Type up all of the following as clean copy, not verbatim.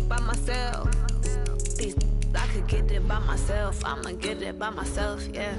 it by myself. These I could get it by myself. I'ma get it by myself, yeah.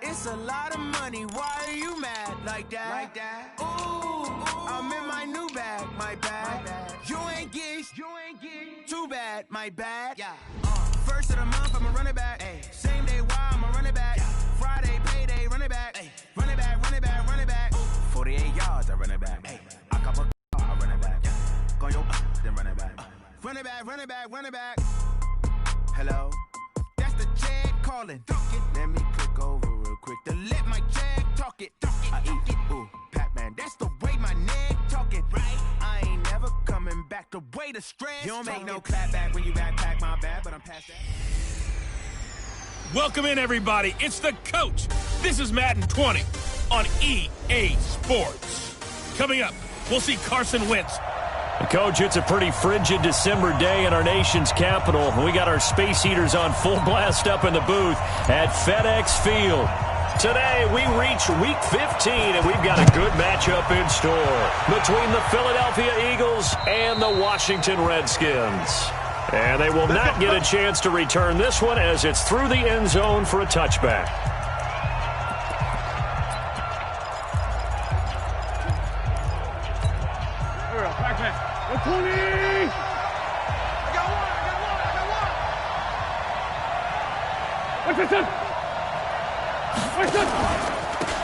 It's a lot of money, why are you mad like that? Ooh, I'm in my new bag, my bad. You ain't get too bad, my bad. Yeah. First of the month, I'ma run it back. Ay. Same day, why I'ma run it back. Yeah. Friday, payday, run it back. Ay. Run it back, run it back, run it back. 48 yards, I run it back. Ay. I cop a I run it back. Yeah. Go your then run it back. Run it back, run it back, run it back. Hello? That's the check calling. Let me click over real quick to let my check talk it. I eat it, ooh, Pac-Man. That's the way my neck talking. Right? I ain't never coming back the way the stress. You don't make no clap back when you backpack, my bad, but I'm past that. Welcome in, everybody. It's the coach. This is Madden 20 on EA Sports. Coming up, we'll see Carson Wentz. Coach, it's a pretty frigid December day in our nation's capital. We got our space heaters on full blast up in the booth at FedEx Field. Today, we reach Week 15, and we've got a good matchup in store between the Philadelphia Eagles and the Washington Redskins. And they will not get a chance to return this one as it's through the end zone for a touchback.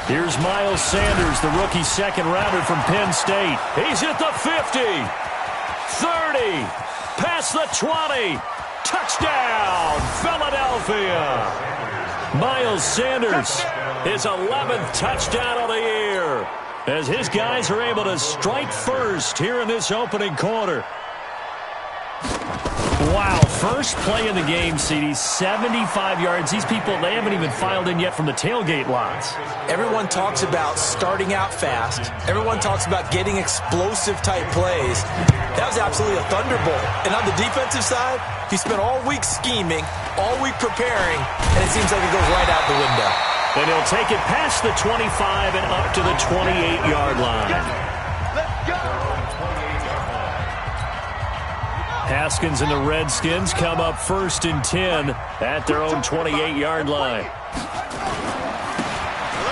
Here's Miles Sanders, the rookie second-rounder from Penn State. He's at the 50, 30, past the 20. Touchdown, Philadelphia. Miles Sanders, his 11th touchdown of the year, as his guys are able to strike first here in this opening quarter. Wow, first play in the game, CD, 75 yards. These people, they haven't even filed in yet from the tailgate lots. Everyone talks about starting out fast. Everyone talks about getting explosive-type plays. That was absolutely a thunderbolt. And on the defensive side, he spent all week scheming, all week preparing, and it seems like it goes right out the window. And he'll take it past the 25 and up to the 28-yard line. Let's go! Haskins and the Redskins come up first and 10 at their own 28-yard line.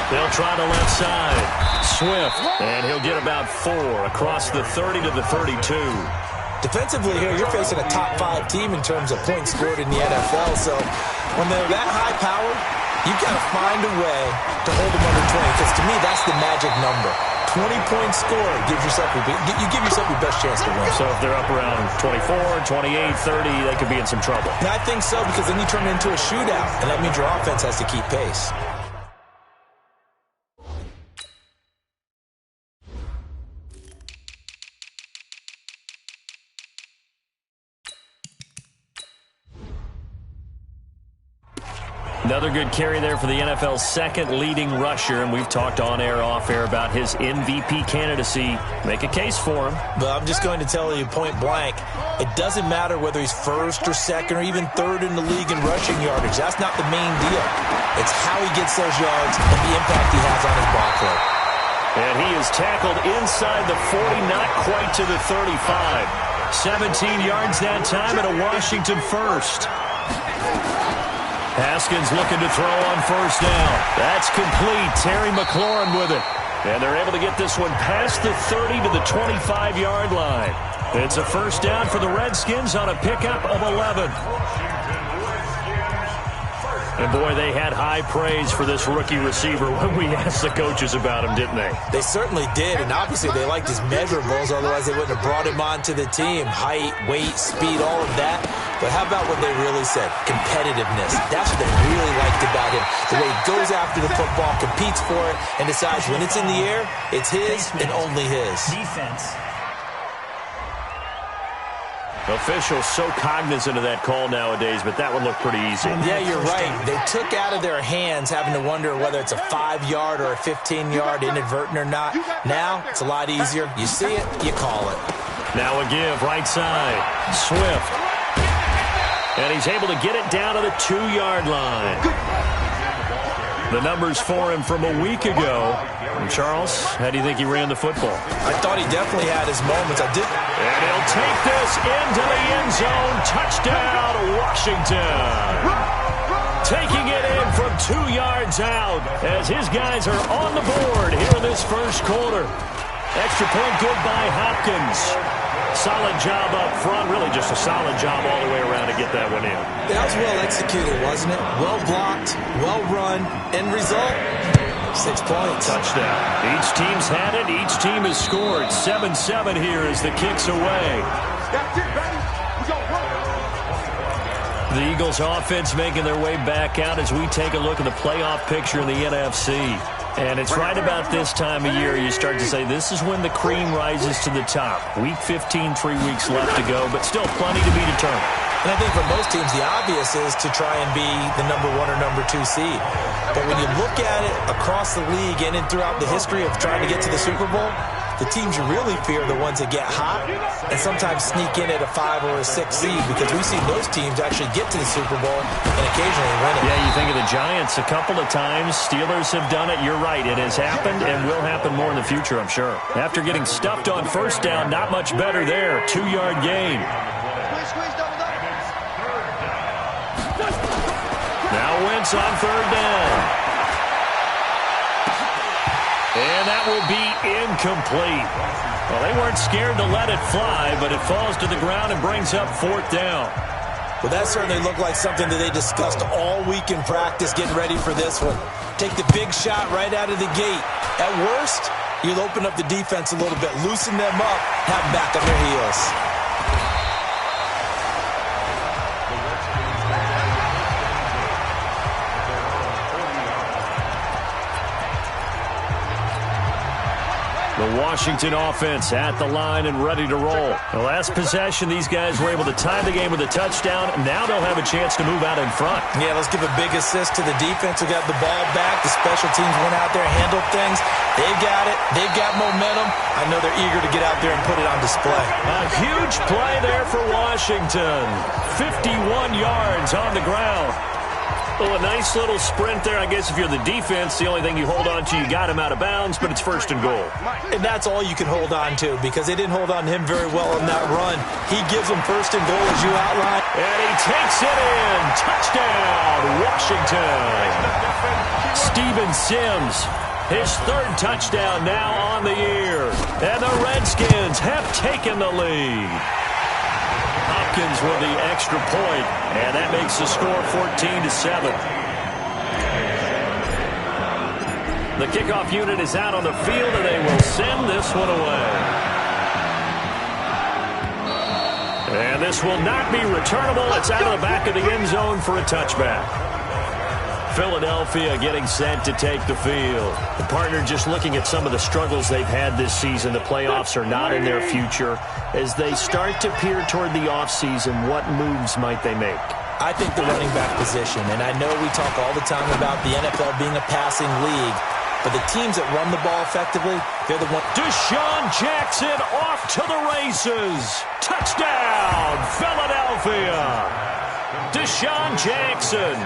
They'll try the left side. Swift, and he'll get about 4 across the 30 to the 32. Defensively here, you're facing a top-5 team in terms of points scored in the NFL, so when they're that high-powered, you've got to find a way to hold them under 20, because to me, that's the magic number. 20-point score gives yourself you give yourself your best chance to win. So if they're up around 24, 28, 30, they could be in some trouble. And I think so, because then you turn it into a shootout, and that means your offense has to keep pace. Another good carry there for the NFL's second leading rusher, and we've talked on air, off air about his MVP candidacy. Make a case for him. But I'm just going to tell you point blank, it doesn't matter whether he's first or second or even third in the league in rushing yardage. That's not the main deal. It's how he gets those yards and the impact he has on his ball play. And he is tackled inside the 40, not quite to the 35. 17 yards that time and a Washington first. Haskins looking to throw on first down. That's complete. Terry McLaurin with it. And they're able to get this one past the 30 to the 25-yard line. It's a first down for the Redskins on a pickup of 11. And, boy, they had high praise for this rookie receiver when we asked the coaches about him, didn't they? They certainly did, and obviously they liked his measurables, otherwise they wouldn't have brought him onto the team. Height, weight, speed, all of that But how about what they really said? Competitiveness. That's what they really liked about him. The way he goes after the football, competes for it, and decides when it's in the air, it's his and only his. Defense. Officials so cognizant of that call nowadays, but that would look pretty easy. Yeah, you're right. They took out of their hands having to wonder whether it's a 5-yard or a 15-yard, inadvertent or not. Now, it's a lot easier. You see it, you call it. Now a give, right side. Swift. And he's able to get it down to the 2-yard line. The numbers for him from a week ago. And Charles, how do you think he ran the football? I thought he definitely had his moments. I did. And he'll take this into the end zone. Touchdown, Washington. Taking it in from 2 yards out as his guys are on the board here in this first quarter. Extra point good by Hopkins. Solid job up front. Really just a solid job all the way around to get that one in. That was well executed, wasn't it? Well blocked, well run. End result, 6 points. Touchdown. Each team's had it. Each team has scored. 7-7 here as the kick's away. The Eagles offense making their way back out as we take a look at the playoff picture in the NFC. And it's right about this time of year you start to say this is when the cream rises to the top. Week 15, 3 weeks left to go, but still plenty to be determined. And I think for most teams, the obvious is to try and be the number 1 or number 2 seed. But when you look at it across the league and throughout the history of trying to get to the Super Bowl, the teams you really fear are the ones that get hot and sometimes sneak in at a 5 or a 6 seed, because we've seen those teams actually get to the Super Bowl and occasionally win it. Yeah, you think of the Giants a couple of times. Steelers have done it. You're right. It has happened and will happen more in the future, I'm sure. After getting stuffed on first down, not much better there. 2-yard gain. Now Wentz on third down. And that will be incomplete. Well, they weren't scared to let it fly, but it falls to the ground and brings up fourth down. Well, that certainly looked like something that they discussed all week in practice, getting ready for this one. Take the big shot right out of the gate. At worst, you'll open up the defense a little bit, loosen them up, have them back on their heels. The Washington offense at the line and ready to roll. The last possession, these guys were able to tie the game with a touchdown. Now they'll have a chance to move out in front. Yeah, let's give a big assist to the defense who got the ball back. The special teams went out there, handled things. They've got it. They've got momentum. I know they're eager to get out there and put it on display. A huge play there for Washington. 51 yards on the ground. Well, a nice little sprint there. I guess if you're the defense, the only thing you hold on to, you got him out of bounds, but it's first and goal. And that's all you can hold on to, because they didn't hold on to him very well on that run. He gives them first and goal, as you outlined. And he takes it in. Touchdown, Washington. Steven Sims, his third touchdown now on the year. And the Redskins have taken the lead. Hopkins with the extra point, and that makes the score 14-7. The kickoff unit is out on the field, and they will send this one away. And this will not be returnable. It's out of the back of the end zone for a touchback. Philadelphia getting set to take the field. The partner just looking at some of the struggles they've had this season. The playoffs are not in their future. As they start to peer toward the offseason, what moves might they make? I think the running back position, and I know we talk all the time about the NFL being a passing league, but the teams that run the ball effectively, they're the ones. Deshaun Jackson off to the races. Touchdown, Philadelphia. Deshaun Jackson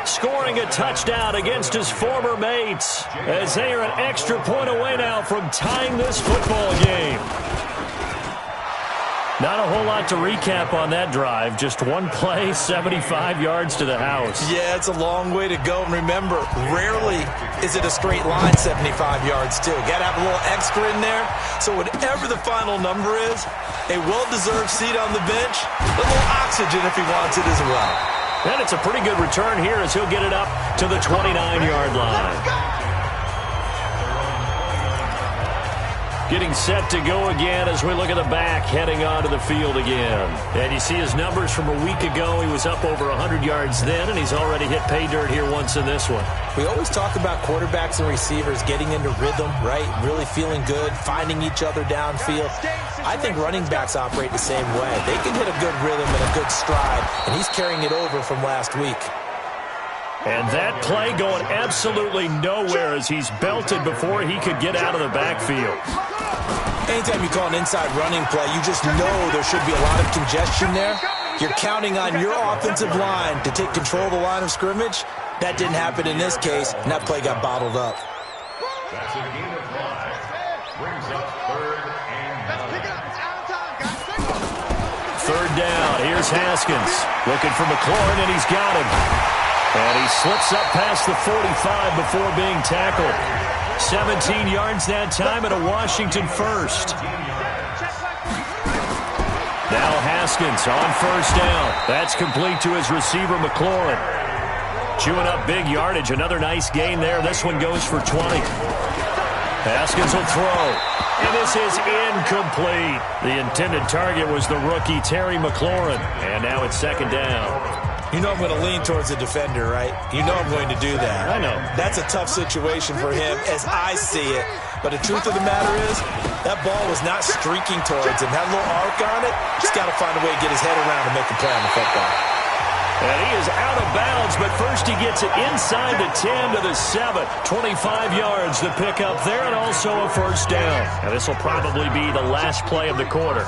scoring a touchdown against his former mates as they are an extra point away now from tying this football game. Not a whole lot to recap on that drive. Just one play, 75 yards to the house. Yeah, it's a long way to go. And remember, rarely is it a straight line 75 yards, too. Got to have a little extra in there. So whatever the final number is, a well-deserved seat on the bench, a little oxygen if he wants it as well. And it's a pretty good return here as he'll get it up to the 29-yard line. Getting set to go again as we look at the back heading onto the field again. And you see his numbers from a week ago. He was up over 100 yards then, and he's already hit pay dirt here once in this one. We always talk about quarterbacks and receivers getting into rhythm, right? Really feeling good, finding each other downfield. I think running backs operate the same way. They can hit a good rhythm and a good stride, and he's carrying it over from last week. And that play going absolutely nowhere as he's belted before he could get out of the backfield. Anytime you call an inside running play, you just know there should be a lot of congestion there. You're counting on your offensive line to take control of the line of scrimmage. That didn't happen in this case, and that play got bottled up. That's a gain of 5. Brings up 3rd and 9. Third down. Here's Haskins. Looking for McLaurin, and he's got him. And he slips up past the 45 before being tackled. 17 yards that time and a Washington first. Now Haskins on first down. That's complete to his receiver, McLaurin. Chewing up big yardage. Another nice gain there. This one goes for 20. Haskins will throw. And this is incomplete. The intended target was the rookie, Terry McLaurin. And now it's second down. You know I'm going to lean towards the defender, right? You know I'm going to do that. I know. That's a tough situation for him as I see it. But the truth of the matter is, that ball was not streaking towards him. Had a little arc on it. Just got to find a way to get his head around and make a play on the football. And he is out of bounds, but first he gets it inside the 10 to the 7. 25 yards to pick up there, and also a first down. And this will probably be the last play of the quarter.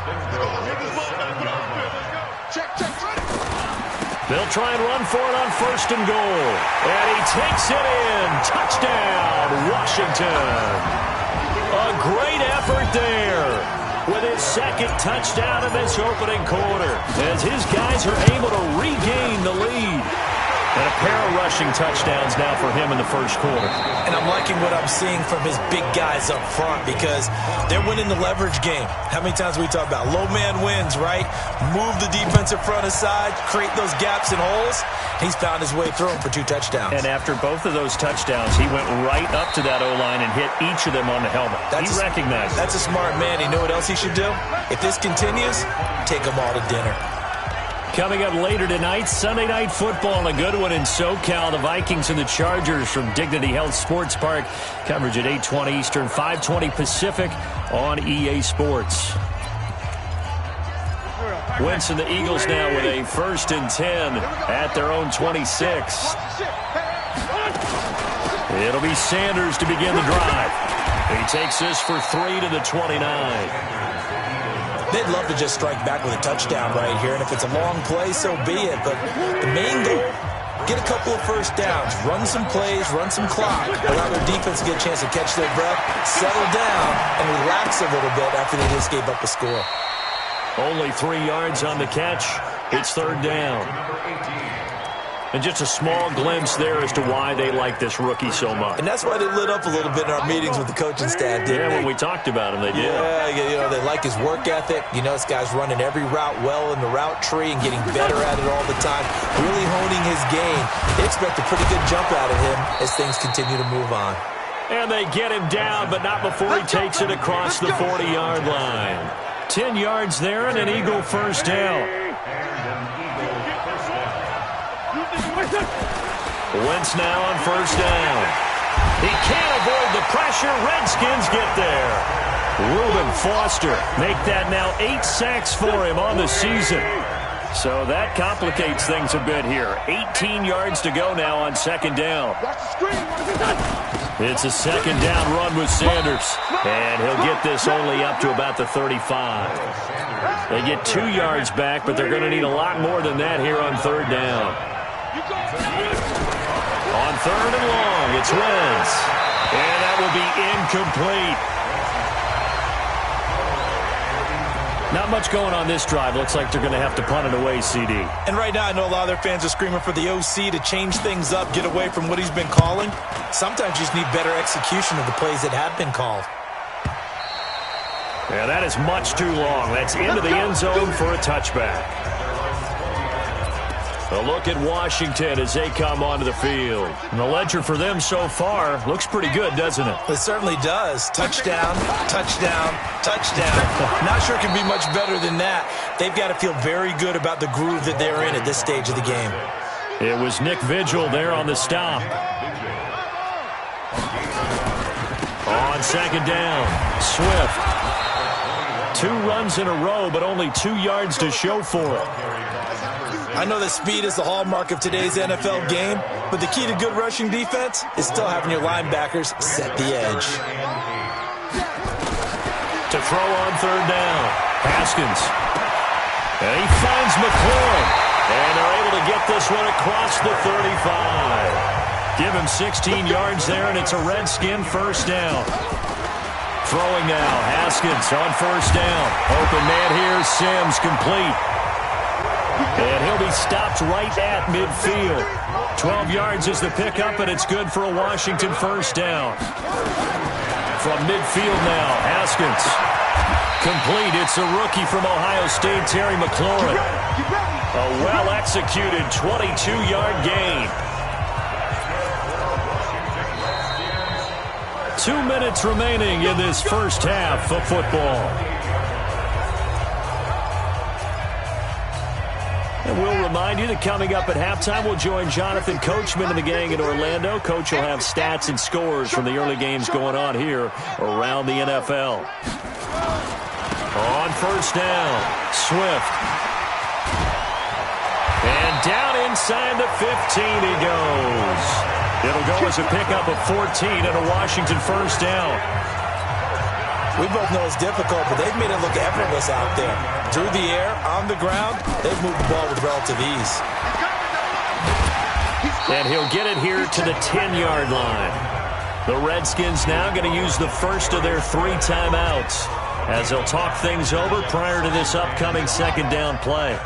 They'll try and run for it on first and goal. And he takes it in. Touchdown, Washington. A great effort there with his second touchdown in this opening quarter as his guys are able to regain the lead. And a pair of rushing touchdowns now for him in the first quarter. And I'm liking what I'm seeing from his big guys up front because they're winning the leverage game. How many times we talk about low man wins, right? Move the defensive front aside, create those gaps and holes. He's found his way through them for 2 touchdowns. And after both of those touchdowns, he went right up to that O-line and hit each of them on the helmet. He recognized it. That's a smart man. You know what else he should do? If this continues, take them all to dinner. Coming up later tonight, Sunday Night Football, and a good one in SoCal. The Vikings and the Chargers from Dignity Health Sports Park. Coverage at 8:20 Eastern, 5:20 Pacific on EA Sports. Wentz and the Eagles now with a 1st and 10 at their own 26. It'll be Sanders to begin the drive. He takes this for 3 to the 29. They'd love to just strike back with a touchdown right here, and if it's a long play, so be it. But the main goal, get a couple of first downs, run some plays, run some clock, allow their defense to get a chance to catch their breath, settle down, and relax a little bit after they just gave up a score. Only 3 yards on the catch. It's third down. And just a small glimpse there as to why they like this rookie so much. And that's why they lit up a little bit in our meetings with the coaching staff, didn't they? When we talked about him, they did. Yeah, you know, they like his work ethic. You know, this guy's running every route well in the route tree and getting better at it all the time, really honing his game. They expect a pretty good jump out of him as things continue to move on. And they get him down, but not before he takes it across the 40-yard line. 10 yards there and an Eagle first down. Wentz now on first down. He can't avoid the pressure. Redskins get there. Reuben Foster make that now 8 sacks for him on the season. So that complicates things a bit here. 18 yards to go now on second down. It's a second down run with Sanders. And he'll get this only up to about the 35. They get 2 yards back, but they're going to need a lot more than that here on third down. On third and long, it's Wentz. And that will be incomplete. Not much going on this drive. Looks like they're going to have to punt it away, CD. And right now, I know a lot of their fans are screaming for the OC to change things up, get away from what he's been calling. Sometimes you just need better execution of the plays that have been called. Yeah, that is much too long. That's into the end zone for a touchback. A look at Washington as they come onto the field. And the ledger for them so far looks pretty good, doesn't it? It certainly does. Touchdown, touchdown, touchdown. Not sure it can be much better than that. They've got to feel very good about the groove that they're in at this stage of the game. It was Nick Vigil there on the stop. On second down, Swift. 2 runs in a row, but only 2 yards to show for it. I know that speed is the hallmark of today's NFL game, but the key to good rushing defense is still having your linebackers set the edge. To throw on third down, Haskins. And he finds McLaurin. And they're able to get this one across the 35. Give him 16 yards there, and it's a Redskin first down. Throwing now, Haskins on first down. Open man here, Sims complete. And he'll be stopped right at midfield. 12 yards is the pickup, and it's good for a Washington first down. From midfield now, Haskins. Complete. It's a rookie from Ohio State, Terry McLaurin. A well-executed 22-yard gain. 2 minutes remaining in this first half of football. And we'll remind you that coming up at halftime, we'll join Jonathan Coachman and the gang in Orlando. Coach will have stats and scores from the early games going on here around the NFL. On first down, Swift. And down inside the 15 he goes. It'll go as a pickup of 14 and a Washington first down. We both know it's difficult, but they've made it look effortless out there. Through the air, on the ground, they've moved the ball with relative ease. And he'll get it here to the 10-yard line. The Redskins now going to use the first of their 3 timeouts as they'll talk things over prior to this upcoming second down play.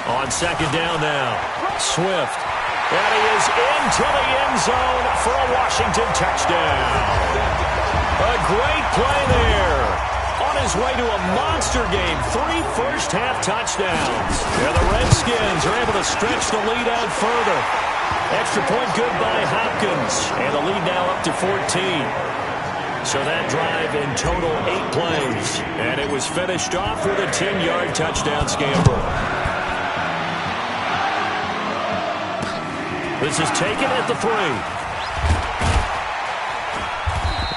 On second down now, Swift. And he is into the end zone for a Washington touchdown. A great play there. On his way to a monster game, 3 first-half touchdowns. And the Redskins are able to stretch the lead out further. Extra point good by Hopkins. And the lead now up to 14. So that drive in total 8 plays. And it was finished off with a 10-yard touchdown scamper. This is taken at the 3.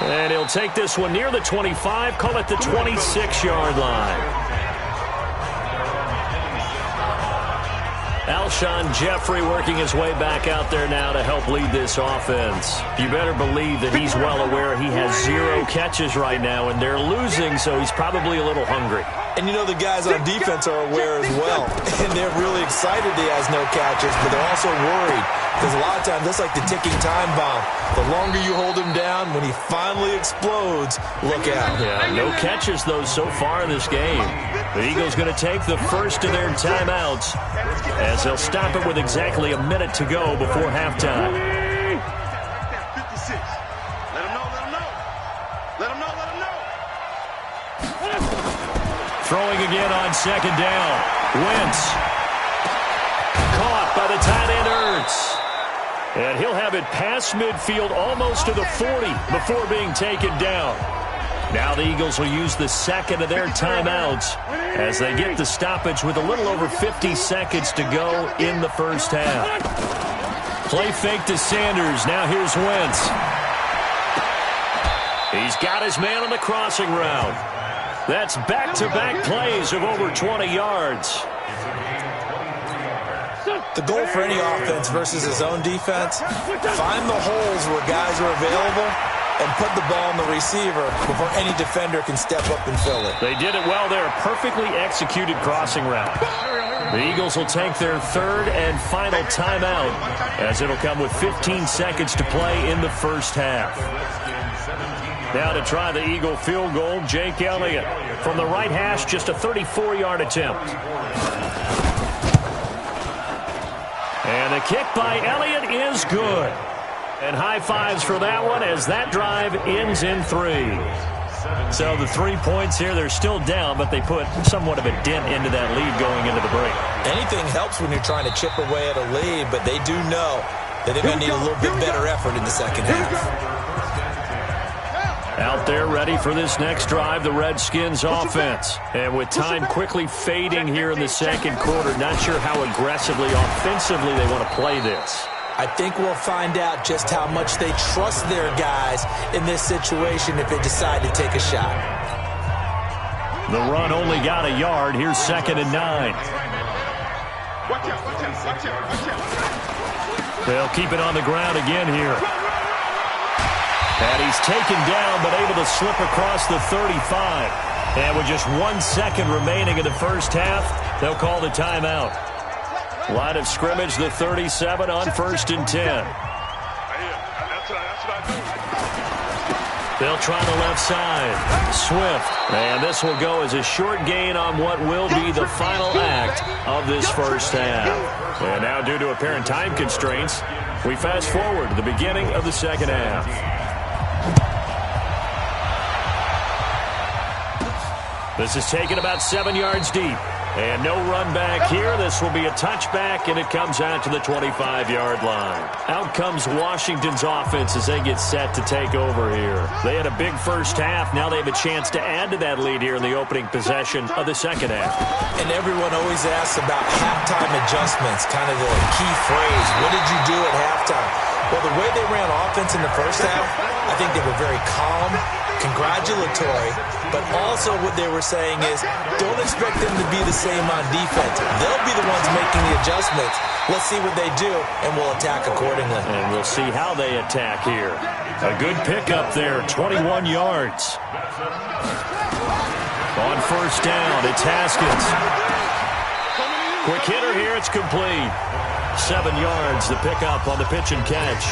And he'll take this one near the 25, call it the 26-yard line. Alshon Jeffrey working his way back out there now to help lead this offense. You better believe that he's well aware he has 0 catches right now, and they're losing, so he's probably a little hungry. And you know the guys on defense are aware as well. And they're really excited he has no catches, but they're also worried. Because a lot of times, that's like the ticking time bomb. The longer you hold him down, when he finally explodes, look out. Yeah, no catches, though, so far in this game. The Eagles going to take the first of their timeouts as they'll stop it with exactly a minute to go before halftime. Throwing again on second down. Wentz. Caught by the tight end Ertz. And he'll have it past midfield almost to the 40 before being taken down. Now the Eagles will use the second of their timeouts as they get the stoppage with a little over 50 seconds to go in the first half. Play fake to Sanders. Now here's Wentz. He's got his man on the crossing route. That's back-to-back plays of over 20 yards. The goal for any offense versus his own defense, find the holes where guys are available and put the ball on the receiver before any defender can step up and fill it. They did it well there. Perfectly executed crossing route. The Eagles will take their third and final timeout as it'll come with 15 seconds to play in the first half. Now to try the Eagle field goal, Jake Elliott. From the right hash, just a 34-yard attempt. And the kick by Elliott is good. And high fives for that one as that drive ends in 3. So the 3 points here, they're still down, but they put somewhat of a dent into that lead going into the break. Anything helps when you're trying to chip away at a lead, but they do know that they're going to need a little bit better effort in the second half. Out there ready for this next drive, the Redskins offense. And with time quickly fading here in the second quarter, not sure how aggressively, offensively they want to play this. I think we'll find out just how much they trust their guys in this situation if they decide to take a shot. The run only got a yard. Here's 2nd and 9. They'll keep it on the ground again here. And he's taken down, but able to slip across the 35. And with just 1 second remaining in the first half, they'll call the timeout. Line of scrimmage, the 37 on 1st and 10. They'll try the left side. Swift. And this will go as a short gain on what will be the final act of this first half. And now, due to apparent time constraints, we fast forward to the beginning of the second half. This is taken about 7 yards deep. And no run back here. This will be a touchback, and it comes out to the 25-yard line. Out comes Washington's offense as they get set to take over here. They had a big first half. Now they have a chance to add to that lead here in the opening possession of the second half. And everyone always asks about halftime adjustments, kind of the key phrase. What did you do at halftime? Well, the way they ran offense in the first half, I think they were very calm, congratulatory, but also what they were saying is don't expect them to be the same on defense. They'll be the ones making the adjustments. Let's see what they do, and we'll attack accordingly. And we'll see how they attack here. A good pickup there, 21 yards. On 1st down, it's Haskins. Quick hitter here, it's complete. 7 yards, the pickup on the pitch and catch.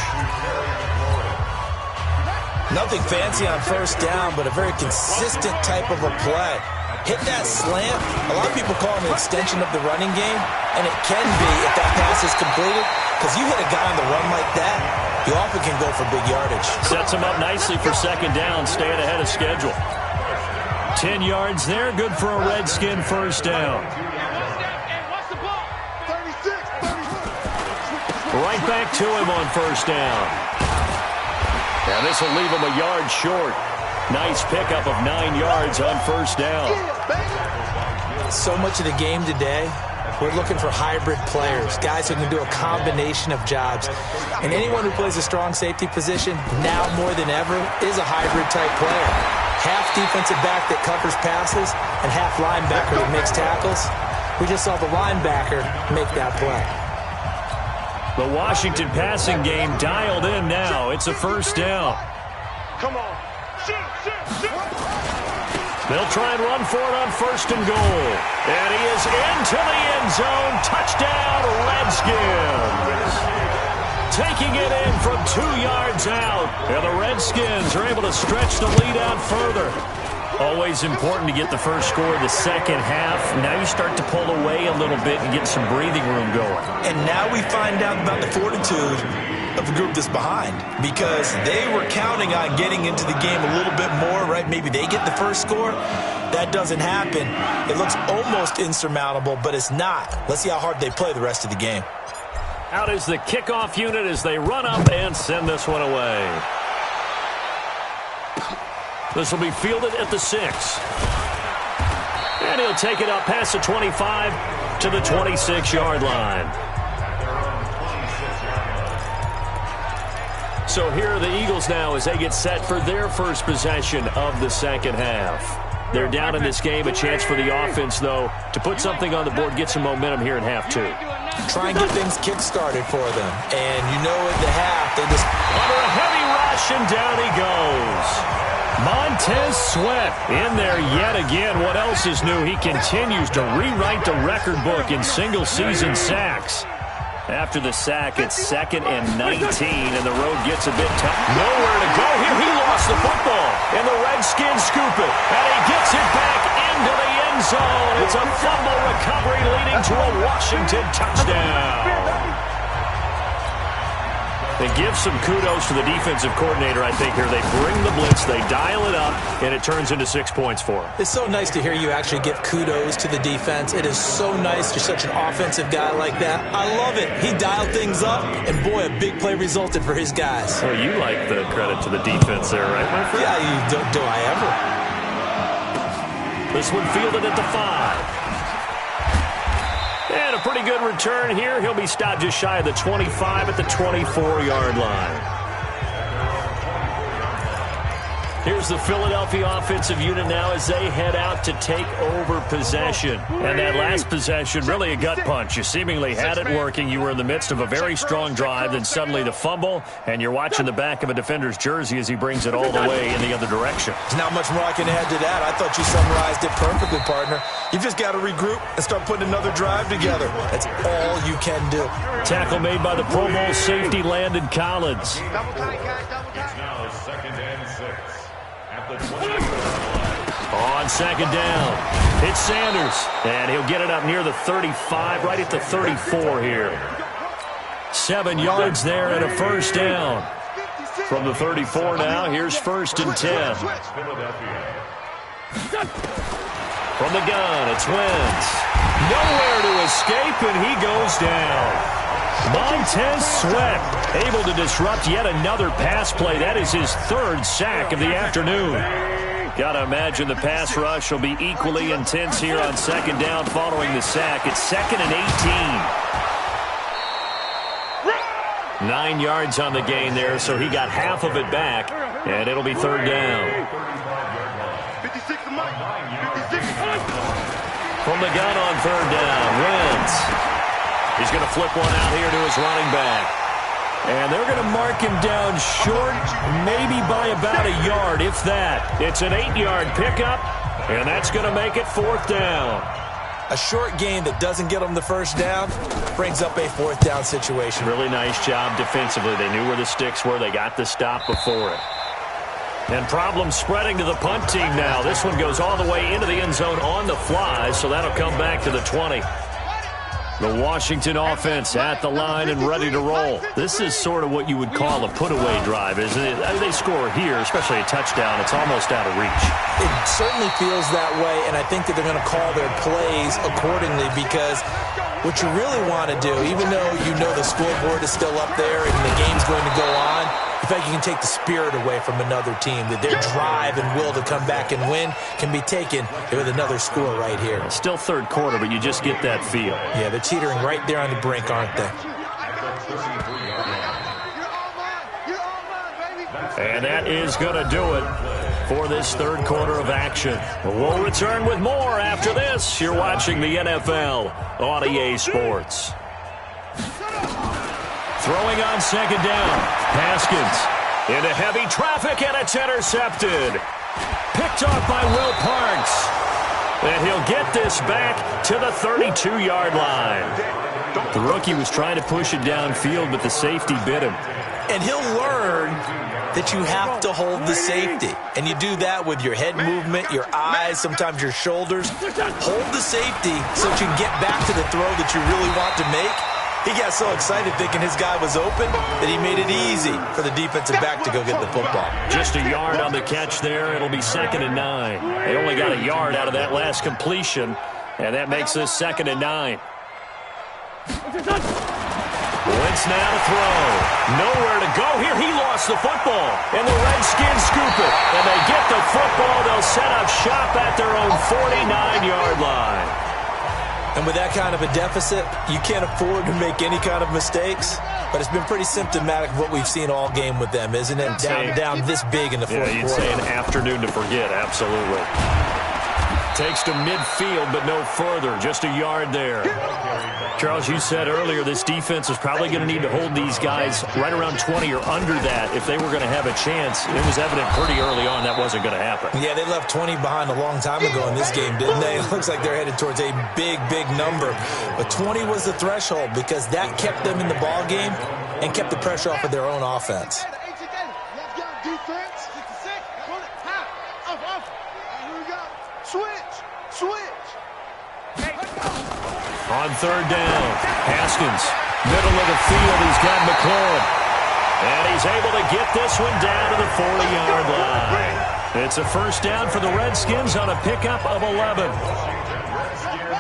Nothing fancy on 1st down, but a very consistent type of a play. Hit that slant. A lot of people call it an extension of the running game, and it can be if that pass is completed, because you hit a guy on the run like that, you often can go for big yardage. Sets him up nicely for 2nd down, staying ahead of schedule. 10 yards there, good for a Redskin 1st down. Right back to him on 1st down. And this will leave him a yard short. Nice pickup of 9 yards on 1st down. So much of the game today, we're looking for hybrid players, guys who can do a combination of jobs. And anyone who plays a strong safety position, now more than ever, is a hybrid-type player. Half defensive back that covers passes and half linebacker that makes tackles. We just saw the linebacker make that play. The Washington passing game dialed in now. It's a 1st down. Come on. They'll try and run for it on 1st and goal. And he is into the end zone. Touchdown, Redskins. Taking it in from 2 yards out. And the Redskins are able to stretch the lead out further. Always important to get the first score in the second half. Now you start to pull away a little bit and get some breathing room going. And now we find out about the fortitude of the group that's behind, because they were counting on getting into the game a little bit more, right? Maybe they get the first score. That doesn't happen. It looks almost insurmountable, but it's not. Let's see how hard they play the rest of the game. Out is the kickoff unit as they run up and send this one away. This will be fielded at the 6. And he'll take it up past the 25 to the 26-yard line. So here are the Eagles now as they get set for their first possession of the second half. They're down in this game. A chance for the offense, though, to put something on the board, get some momentum here in half 2. Try and get things kick-started for them. And you know at the half, they just... Under a heavy rush, and down he goes. Montez Sweat in there yet again. What else is new? He continues to rewrite the record book in single-season sacks. After the sack, it's 2nd and 19, and the road gets a bit tough. Nowhere to go here. He lost the football, and the Redskins scoop it, and he gets it back into the end zone. It's a fumble recovery leading to a Washington touchdown. And give some kudos to the defensive coordinator, I think, here. They bring the blitz, they dial it up, and it turns into 6 points for them. It's so nice to hear you actually give kudos to the defense. It is so nice. You're such an offensive guy like that. I love it. He dialed things up, and boy, a big play resulted for his guys. Well, you like the credit to the defense there, right, my friend? Yeah, do I ever? This one fielded at the 5. And a pretty good return here. He'll be stopped just shy of the 25 at the 24-yard line. Here's the Philadelphia offensive unit now as they head out to take over possession. And that last possession, really a gut punch. You seemingly had it working. You were in the midst of a very strong drive, then suddenly the fumble, and you're watching the back of a defender's jersey as he brings it all the way in the other direction. There's not much more I can add to that. I thought you summarized it perfectly, partner. You've just got to regroup and start putting another drive together. That's all you can do. Tackle made by the Pro Bowl safety Landon Collins. It's now 2nd and 6. On second down, it's Sanders, and he'll get it up near the 35, right at the 34 here. 7 yards there and a first down. From the 34 now, here's 1st and 10. From the gun, it's Wentz. Nowhere to escape, and he goes down. Montez Sweat able to disrupt yet another pass play. That is his 3rd sack of the afternoon. Got to imagine the pass rush will be equally intense here on second down following the sack. It's 2nd and 18. 9 yards on the gain there, so he got half of it back, and it'll be 3rd down. From the gun on 3rd down, Wentz. He's going to flip one out here to his running back. And they're going to mark him down short, maybe by about a yard, if that. It's an 8-yard pickup, and that's going to make it 4th down. A short gain that doesn't get them the first down brings up a 4th down situation. Really nice job defensively. They knew where the sticks were. They got the stop before it. And problems spreading to the punt team now. This one goes all the way into the end zone on the fly, so that'll come back to the 20. The Washington offense at the line and ready to roll. This is sort of what you would call a put-away drive, isn't it? They score here, especially a touchdown. It's almost out of reach. It certainly feels that way, and I think that they're going to call their plays accordingly because what you really want to do, even though you know the scoreboard is still up there and the game's going to go on, in fact, you can take the spirit away from another team, that their drive and will to come back and win can be taken with another score right here. It's still 3rd quarter, but you just get that feel. Yeah, they're teetering right there on the brink, aren't they? And that is going to do it for this 3rd quarter of action. We'll return with more after this. You're watching the NFL on EA Sports. Throwing on second down, Haskins into heavy traffic, and it's intercepted. Picked off by Will Parks. And he'll get this back to the 32-yard line. The rookie was trying to push it downfield, but the safety bit him. And he'll learn that you have to hold the safety. And you do that with your head movement, your eyes, sometimes your shoulders. Hold the safety so that you can get back to the throw that you really want to make. He got so excited thinking his guy was open that he made it easy for the defensive back to go get the football. Just a yard on the catch there. It'll be 2nd and 9. They only got a yard out of that last completion, and that makes this 2nd and 9. Wentz now to throw. Nowhere to go here. He lost the football, and the Redskins scoop it. And they get the football. They'll set up shop at their own 49-yard line. And with that kind of a deficit, you can't afford to make any kind of mistakes. But it's been pretty symptomatic of what we've seen all game with them, isn't it? Down this big in the 4th quarter. Yeah, you'd say an afternoon to forget, absolutely. Takes to midfield, but no further. Just a yard there. Charles, you said earlier this defense is probably going to need to hold these guys right around 20 or under that if they were going to have a chance. It was evident pretty early on that wasn't going to happen. Yeah, they left 20 behind a long time ago in this game, didn't they? It looks like they're headed towards a big, big number. But 20 was the threshold because that kept them in the ball game and kept the pressure off of their own offense. On 3rd down, Haskins, middle of the field, he's got McLaurin. And he's able to get this one down to the 40-yard line. It's a first down for the Redskins on a pickup of 11.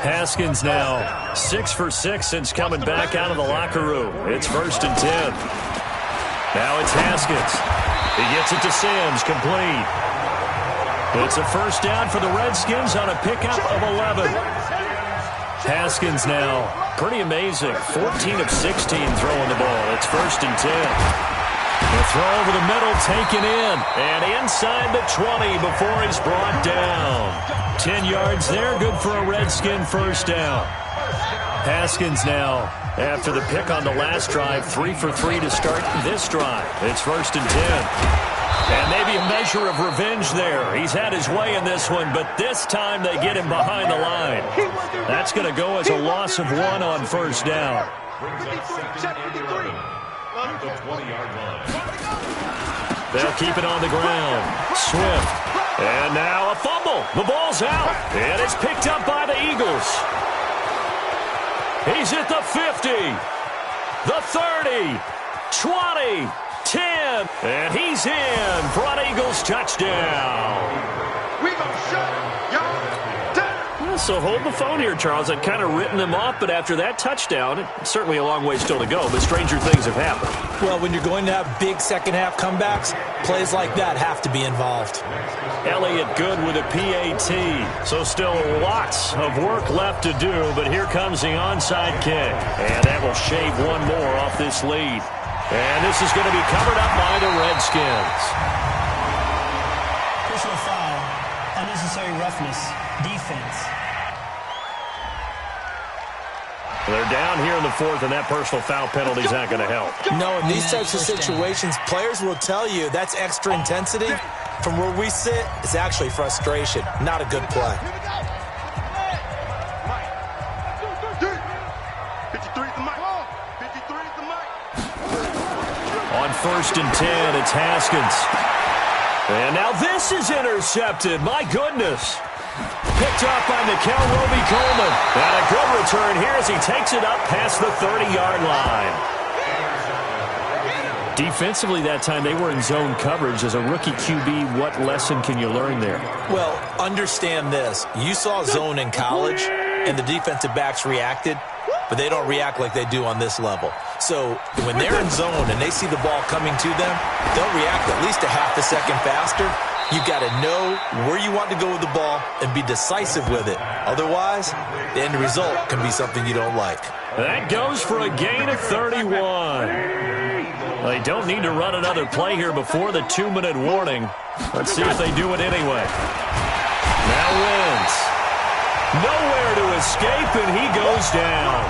Haskins now 6 for 6 since coming back out of the locker room. It's 1st and 10. Now it's Haskins. He gets it to Sims, complete. It's a first down for the Redskins on a pickup of 11. Haskins now, pretty amazing, 14 of 16 throwing the ball. It's 1st and 10. The throw over the middle taken in, and inside the 20 before he's brought down. 10 yards there, good for a Redskin first down. Haskins now, after the pick on the last drive, 3 for 3 to start this drive. It's 1st and 10. And maybe a measure of revenge there. He's had his way in this one, but this time they get him behind the line. That's going to go as a loss of 1 on first down. They'll keep it on the ground. Swift. And now a fumble. The ball's out. And it's picked up by the Eagles. He's at the 50. The 30. 20. 10. And he's in for an Eagles touchdown. We gonna shut y'all down. So hold the phone here, Charles. I'd kind of written them off, but after that touchdown, it's certainly a long way still to go, but stranger things have happened. Well, when you're going to have big second-half comebacks, plays like that have to be involved. Elliott good with a PAT. So still lots of work left to do, but here comes the onside kick. And that will shave one more off this lead. And this is going to be covered up by the Redskins. Personal foul, unnecessary roughness, defense. They're down here in the 4th, and that personal foul penalty is not going to help. No, in these types of situations, players will tell you that's extra intensity. From where we sit, it's actually frustration. Not a good play. 53's the mic. 53's the mic. On 1st and 10, it's Haskins. And now this is intercepted. My goodness. Picked up by Nikel Roby-Coleman. And a good return here as he takes it up past the 30-yard line. Defensively that time, they were in zone coverage. As a rookie QB, what lesson can you learn there? Well, understand this. You saw zone in college, and the defensive backs reacted, but they don't react like they do on this level. So when they're in zone and they see the ball coming to them, they'll react at least a half a second faster. You've got to know where you want to go with the ball and be decisive with it. Otherwise, the end result can be something you don't like. That goes for a gain of 31. They don't need to run another play here before the 2-minute warning. Let's see if they do it anyway. Now Wentz. Nowhere to escape, and he goes down.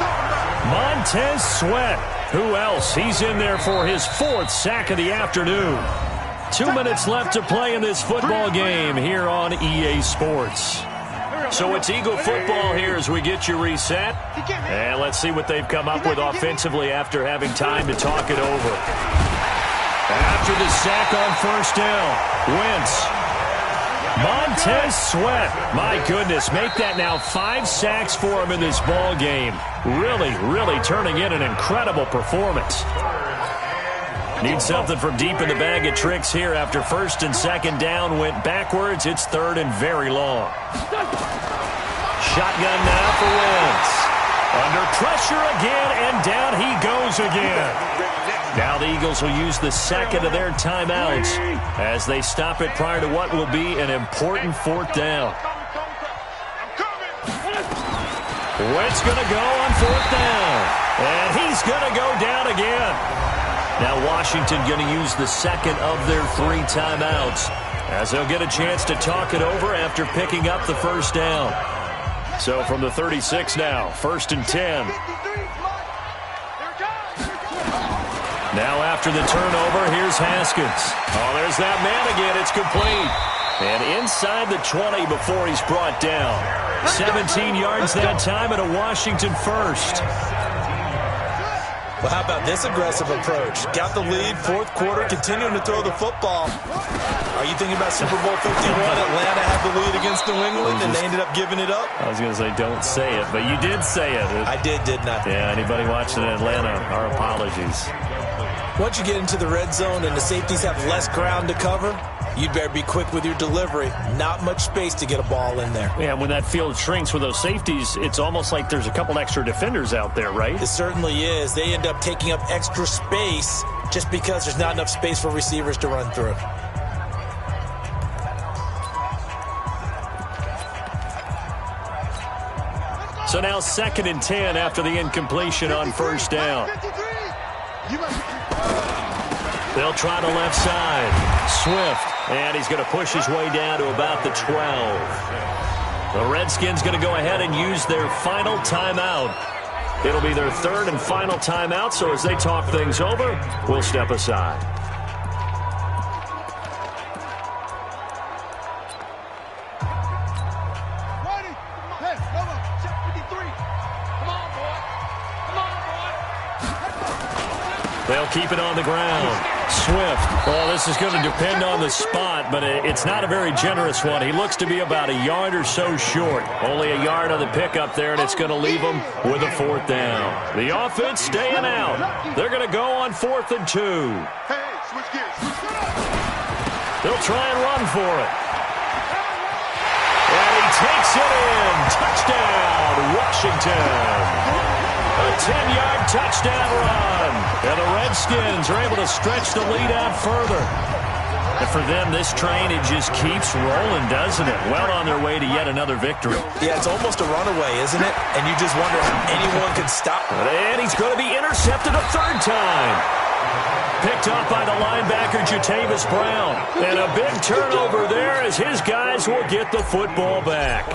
Montez Sweat. Who else? He's in there for his 4th sack of the afternoon. 2 minutes left to play in this football game here on EA Sports. So it's Eagle football here as we get you reset. And let's see what they've come up with offensively after having time to talk it over. After the sack on first down, Wentz. Montez Sweat. My goodness, make that now 5 sacks for him in this ball game. Really turning in an incredible performance. Need something from deep in the bag of tricks here after 1st and 2nd down went backwards. It's 3rd and very long. Shotgun now for Wentz. Under pressure again, and down he goes again. Now the Eagles will use the second of their timeouts as they stop it prior to what will be an important 4th down. Wentz going to go on 4th down. And he's going to go down again. Now Washington going to use the second of their 3 timeouts as they'll get a chance to talk it over after picking up the first down. So from the 36 now, 1st and 10. Now after the turnover, here's Haskins. Oh, there's that man again. It's complete. And inside the 20 before he's brought down. 17 yards that time and a Washington first. Well, how about this aggressive approach? Got the lead, fourth quarter, continuing to throw the football. Are you thinking about Super Bowl 51? Atlanta had the lead against New England, and they ended up giving it up? I was going to say don't say it, but you did say it. I did, didn't I? Yeah, anybody watching in Atlanta, our apologies. Once you get into the red zone and the safeties have less ground to cover, you'd better be quick with your delivery. Not much space to get a ball in there. Yeah, when that field shrinks with those safeties, it's almost like there's a couple extra defenders out there, right? It certainly is. They end up taking up extra space just because there's not enough space for receivers to run through. So now 2nd and 10 after the incompletion on first down. They'll try the left side. Swift, and he's going to push his way down to about the 12. The Redskins going to go ahead and use their final timeout. It'll be their 3rd and final timeout, so as they talk things over, we'll step aside. They'll keep it on the ground. Swift. Well, this is going to depend on the spot, but it's not a very generous one. He looks to be about a yard or so short. Only a yard on the pickup there, and it's going to leave him with a 4th down. The offense staying out. They're going to go on 4th and 2. They'll try and run for it. And he takes it in. Touchdown, Washington. A 10-yard touchdown run. And the Redskins are able to stretch the lead out further. And for them, this train, it just keeps rolling, doesn't it? Well on their way to yet another victory. Yeah, it's almost a runaway, isn't it? And you just wonder how anyone could stop him. And he's going to be intercepted a 3rd time. Picked up by the linebacker, Jatavis Brown. And a big turnover there as his guys will get the football back.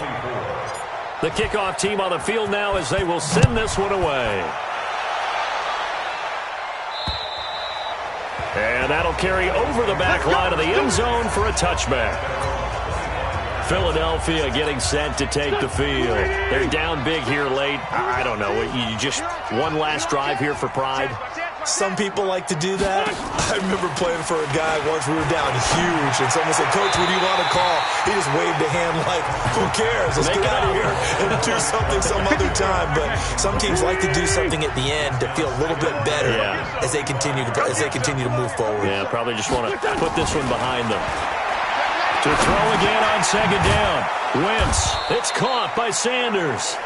The kickoff team on the field now as they will send this one away. And that'll carry over the back line of the end zone for a touchback. Philadelphia getting set to take the field. They're down big here late. I don't know. You just one last drive here for pride? Some people like to do that. I remember playing for a guy once. We were down huge, and someone said, "Coach, what do you want to call?" He just waved a hand like, "Who cares? Let's get out of here and do something some other time." But some teams like to do something at the end to feel a little bit better as they continue to move forward. Yeah, probably just want to put this one behind them. To throw again on 2nd down. Wentz. It's caught by Sanders.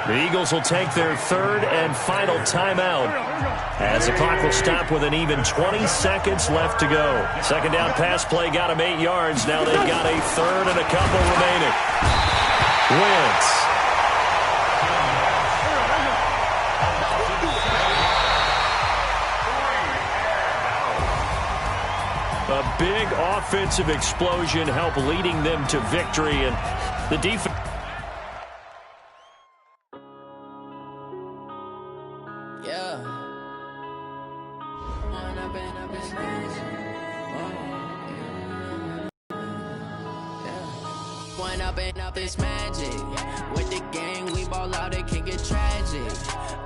The Eagles will take their 3rd and final timeout as the clock will stop with an even 20 seconds left to go. 2nd down pass play got them 8 yards. Now they've got a 3rd and a couple remaining. Wentz. A big offensive explosion helped leading them to victory, and the defense. This magic with the gang, we ball out, it can get tragic.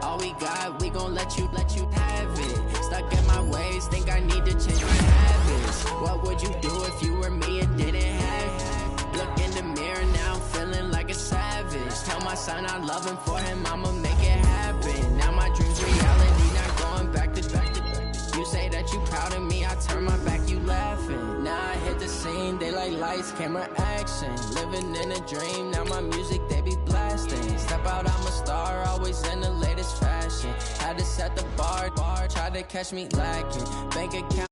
All we got, we gon' let you have it. Stuck in my ways, think I need to change my habits. What would you do if you were me and didn't have it? Look in the mirror now, I'm feeling like a savage. Tell my son I love him, for him I'ma make it happen. Now my dreams reality, not going back to back. You say that you proud of me, I turn my back, you laughing. Now I hit the scene, they like lights, camera, action. Living in a dream, now my music, they be blasting. Step out, I'm a star, always in the latest fashion. Had to set the bar, try to catch me lacking. Bank account.